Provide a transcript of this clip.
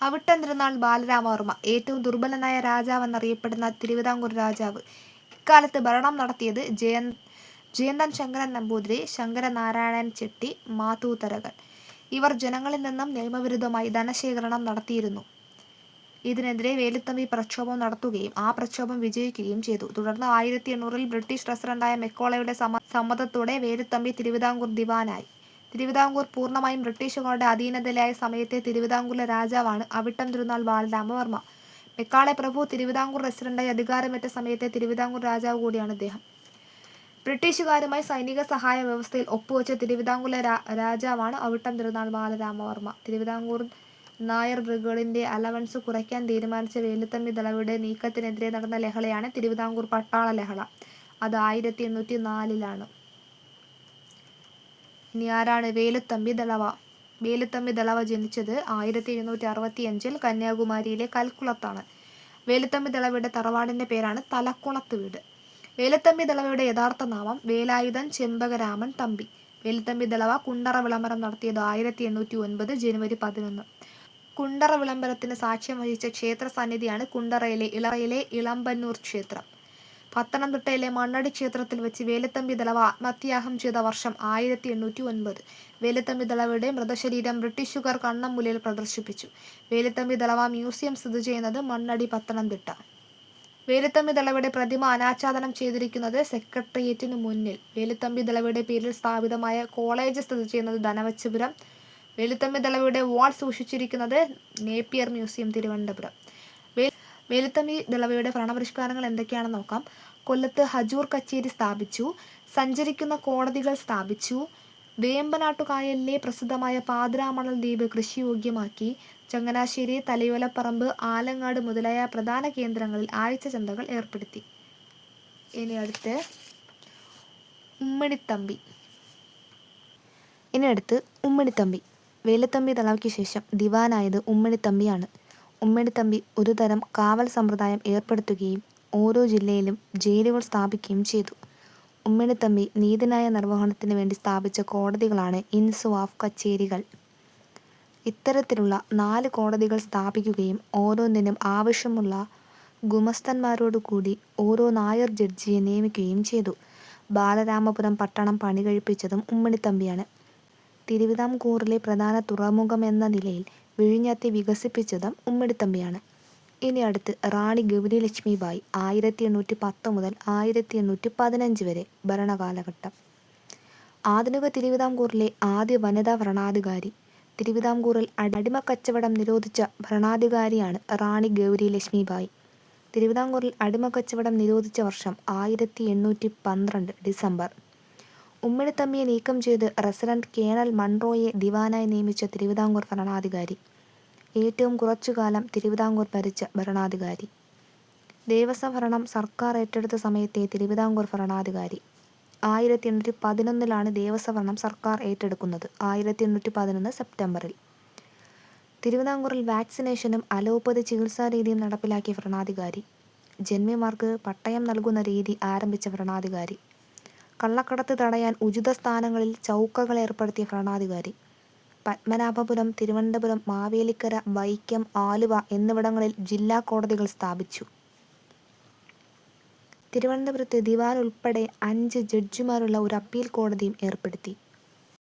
അവിട്ടം തിരുനാൾ ബാലരാമവർമ്മ ഏറ്റവും ദുർബലനായ രാജാവെന്നറിയപ്പെടുന്ന തിരുവിതാംകൂർ രാജാവ്. ഇക്കാലത്ത് ഭരണം നടത്തിയത് ജയന്തൻ ശങ്കരൻ നമ്പൂതിരി, ശങ്കരനാരായണൻ ചെട്ടി, മാത്തൂത്തരകൻ. ഇവർ ജനങ്ങളിൽ നിന്നും നിയമവിരുദ്ധമായി ധനശേഖരണം നടത്തിയിരുന്നു. ഇതിനെതിരെ വേലുത്തമ്പി പ്രക്ഷോഭം നടത്തുകയും ആ പ്രക്ഷോഭം വിജയിക്കുകയും ചെയ്തു. തുടർന്ന് 1800 ബ്രിട്ടീഷ് പ്രസിഡന്റായ മെക്കോളയുടെ സമ്മതത്തോടെ വേലുത്തമ്പി തിരുവിതാംകൂർ ദിവാനായി. തിരുവിതാംകൂർ പൂർണ്ണമായും ബ്രിട്ടീഷുകാരുടെ അധീനതയിലായ സമയത്തെ തിരുവിതാംകൂറിലെ രാജാവാണ് അവിട്ടം തിരുനാൾ ബാലരാമവർമ്മ. മെക്കാളെ പ്രഭു തിരുവിതാംകൂർ റെസിഡന്റായി അധികാരമേറ്റ സമയത്തെ തിരുവിതാംകൂർ രാജാവ് കൂടിയാണ് ഇദ്ദേഹം. ബ്രിട്ടീഷുകാരുമായി സൈനിക സഹായ വ്യവസ്ഥയിൽ ഒപ്പുവെച്ച തിരുവിതാംകൂറിലെ രാജാവാണ് അവിട്ടം തിരുനാൾ ബാലരാമവർമ്മ. തിരുവിതാംകൂർ നായർ ബ്രിഗേഡിന്റെ അലവൻസ് കുറയ്ക്കാൻ തീരുമാനിച്ച വേലുത്തമ്പി ദളവയുടെ നീക്കത്തിനെതിരെ നടന്ന ലഹളയാണ് തിരുവിതാംകൂർ പട്ടാള ലഹള. അത് 1804 ഇനി ആരാണ് വേലുത്തമ്പി ദളവ? വേലുത്തമ്പി ദളവ ജനിച്ചത് 1765 കന്യാകുമാരിയിലെ കൽക്കുളത്താണ്. വേലുത്തമ്പി ദളവയുടെ തറവാടിന്റെ പേരാണ് തലക്കുളത്ത് വീട്. വേലുത്തമ്പി ദളവയുടെ യഥാർത്ഥ നാമം വേലായുധൻ ചെമ്പകരാമൻ തമ്പി. വേലുത്തമ്പി ദളവ കുണ്ടറ വിളംബരം നടത്തിയത് 1809 ജനുവരി 11. കുണ്ടറ വിളംബരത്തിന് സാക്ഷ്യം വഹിച്ച ക്ഷേത്ര സന്നിധിയാണ് കുണ്ടറയിലെ ഇളമ്പന്നൂർ ക്ഷേത്രം. പത്തനംതിട്ടയിലെ മണ്ണടി ക്ഷേത്രത്തിൽ വെച്ച് വേലുത്തമ്പി ദളവ ആത്മഹത്യാഹം ചെയ്ത വർഷം 1809. വേലുത്തമ്പി ദളവയുടെ മൃതശരീരം ബ്രിട്ടീഷുകാർ കണ്ണമ്മൂലയിൽ പ്രദർശിപ്പിച്ചു. വേലുത്തമ്പി ദളവ മ്യൂസിയം സ്ഥിതി ചെയ്യുന്നത് മണ്ണടി, പത്തനംതിട്ട. വേലുത്തമ്പി ദളവയുടെ പ്രതിമ അനാച്ഛാദനം ചെയ്തിരിക്കുന്നത് സെക്രട്ടേറിയറ്റിനു മുന്നിൽ. വേലുത്തമ്പി ദളവയുടെ പേരിൽ സ്ഥാപിതമായ കോളേജ് സ്ഥിതി ചെയ്യുന്നത് ധനവച്ചപുരം. വേലുത്തമ്പി ദളവയുടെ വാൾ സൂക്ഷിച്ചിരിക്കുന്നത് നേപ്പിയർ മ്യൂസിയം, തിരുവനന്തപുരം. വേലുത്തമ്പി ദളവയുടെ ഭരണപരിഷ്കാരങ്ങൾ എന്തൊക്കെയാണെന്ന് നോക്കാം. കൊല്ലത്ത് ഹജൂർ കച്ചേരി സ്ഥാപിച്ചു. സഞ്ചരിക്കുന്ന കോടതികൾ സ്ഥാപിച്ചു. വേമ്പനാട്ടുകായലിലെ പ്രസിദ്ധമായ പാതിരാമണൽ ദ്വീപ് കൃഷിയോഗ്യമാക്കി. ചങ്ങനാശ്ശേരി, തലയോലപ്പറമ്പ്, ആലങ്ങാട് മുതലായ പ്രധാന കേന്ദ്രങ്ങളിൽ ആഴ്ച ചന്തകൾ ഏർപ്പെടുത്തി. ഇനി അടുത്ത് ഉമ്മണിത്തമ്പി. വേലുത്തമ്പി ദളവയ്ക്ക് ശേഷം ദിവാനായത് ഉമ്മണിത്തമ്പിയാണ്. ഉമ്മണിത്തമ്പി ഒരു തരം കാവൽ സമ്പ്രദായം ഏർപ്പെടുത്തുകയും ഓരോ ജില്ലയിലും ജയിലുകൾ സ്ഥാപിക്കുകയും ചെയ്തു. ഉമ്മണിത്തമ്പി നീതിന്യായ നിർവഹണത്തിന് വേണ്ടി സ്ഥാപിച്ച കോടതികളാണ് ഇൻസുവാഫ് കച്ചേരികൾ. ഇത്തരത്തിലുള്ള 4 കോടതികൾ സ്ഥാപിക്കുകയും ഓരോന്നിനും ആവശ്യമുള്ള ഗുമസ്തന്മാരോടുകൂടി ഓരോ നായർ ജഡ്ജിയെ നിയമിക്കുകയും ചെയ്തു. ബാലരാമപുരം പട്ടണം പണികഴിപ്പിച്ചതും ഉമ്മണിത്തമ്പിയാണ്. തിരുവിതാംകൂറിലെ പ്രധാന തുറമുഖമെന്ന നിലയിൽ വിഴിഞ്ഞത്തെ വികസിപ്പിച്ചതും ഉമ്മണിത്തമ്പിയാണ്. ഇനി അടുത്ത് റാണി ഗൗരി ലക്ഷ്മി ബായി 1810 മുതൽ 1815 വരെ ഭരണകാലഘട്ടം. ആധുനിക തിരുവിതാംകൂറിലെ ആദ്യ വനിതാ ഭരണാധികാരി. തിരുവിതാംകൂറിൽ അടിമക്കച്ചവടം നിരോധിച്ച ഭരണാധികാരിയാണ് റാണി ഗൗരി ലക്ഷ്മി ബായി. തിരുവിതാംകൂറിൽ അടിമക്കച്ചവടം നിരോധിച്ച വർഷം 1812 ഡിസംബർ. ഉമ്മണിത്തമ്പിയെ നീക്കം ചെയ്ത് റെസിഡന്റ് കേണൽ മൺറോയെ ദിവാനായി നിയമിച്ച തിരുവിതാംകൂർ ഭരണാധികാരി. ഏറ്റവും കുറച്ചുകാലം തിരുവിതാംകൂർ ഭരിച്ച ഭരണാധികാരി. ദേവസ്വം ഭരണം സർക്കാർ ഏറ്റെടുത്ത സമയത്തെ തിരുവിതാംകൂർ ഭരണാധികാരി. 1811 ദേവസ്വം ഭരണം സർക്കാർ ഏറ്റെടുക്കുന്നത്. 1811 സെപ്റ്റംബറിൽ. തിരുവിതാംകൂറിൽ വാക്സിനേഷനും അലോപ്പതി ചികിത്സാരീതിയും നടപ്പിലാക്കിയ ഭരണാധികാരി. ജന്മിമാർക്ക് പട്ടയം നൽകുന്ന രീതി ആരംഭിച്ച ഭരണാധികാരി. കള്ളക്കടത്ത് തടയാൻ ഉചിത സ്ഥാനങ്ങളിൽ ചൗക്കകൾ ഏർപ്പെടുത്തിയ ഭരണാധികാരി. പത്മനാഭപുരം, തിരുവനന്തപുരം, മാവേലിക്കര, വൈക്കം, ആലുവ എന്നിവിടങ്ങളിൽ ജില്ലാ കോടതികൾ സ്ഥാപിച്ചു. തിരുവനന്തപുരത്ത് ദിവാൻ ഉൾപ്പെടെ 5 ജഡ്ജിമാരുള്ള ഒരു അപ്പീൽ കോടതിയും ഏർപ്പെടുത്തി.